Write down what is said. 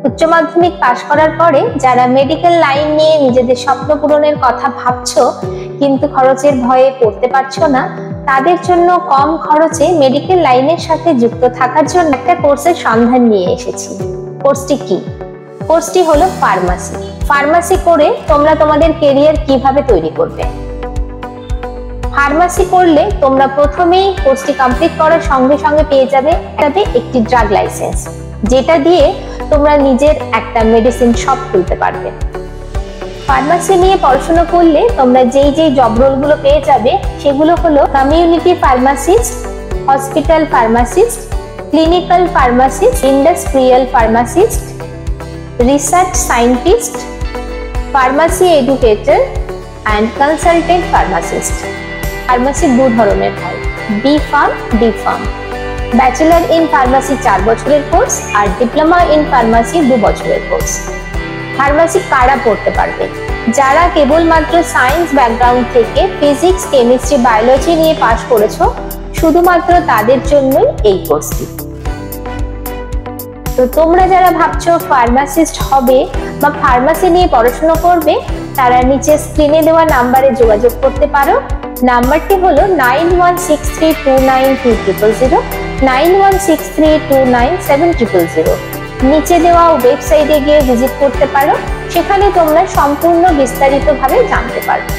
উচ্চ মাধ্যমিক পাশ করার পরে যারা মেডিকেল লাইন নিয়ে নিজেদের স্বপ্ন পূরণের কথা ভাবছো কিন্তু খরচের ভয়ে পড়তে পারছো না, তাদের জন্য কম খরচে মেডিকেল লাইনের সাথে যুক্ত থাকার জন্য একটা কোর্সের সন্ধান নিয়ে এসেছি। কোর্সটি কি? কোর্সটি হলো ফার্মাসি। ফার্মাসি করে তোমরা তোমাদের কেরিয়ার কিভাবে তৈরি করবে। ফার্মাসি করলে তোমরা প্রথমেই কোর্সটি কমপ্লিট করার সঙ্গে সঙ্গে পেয়ে যাবে একটি ড্রাগ লাইসেন্স, যেটা দিয়ে তোমরা নিজের একটা মেডিসিন শপ খুলতে পারবে। ফার্মাসি নিয়ে পড়াশোনা করলে তোমরা যেই জব রোলগুলো পেয়ে যাবে সেগুলো হলো community pharmacist, hospital pharmacist, clinical pharmacist, industrial pharmacist, research scientist, pharmacy educator and consultant pharmacist. Pharmacy দু ধরনের হয়, B pharm, D pharm. Bachelor in pharmacy 4 বছরের কোর্স আর ডিপ্লোমা ইন ফার্মাসি 2 বছরের কোর্স। ফার্মাসি কারা পড়তে পারবে? যারা কেবলমাত্র সায়েন্স ব্যাকগ্রাউন্ড থেকে ফিজিক্স, কেমিস্ট্রি, বায়োলজি নিয়ে পাশ করেছো, শুধুমাত্র তাদের জন্যই এই কোর্সটি। তো তোমরা যারা ভাবছো ফার্মাসিস্ট হবে বা ফার্মাসি নিয়ে পড়াশোনা করবে, তারা নিচে স্ক্রিনে দেওয়া নাম্বারে যোগাযোগ করতে পারো। নাম্বারটি হলো 9163292000, 9163297000। নিচে দেওয়া ওয়েবসাইটে গিয়ে ভিজিট করতে পারো, সেখানে তোমরা সম্পূর্ণ বিস্তারিতভাবে জানতে পারবে।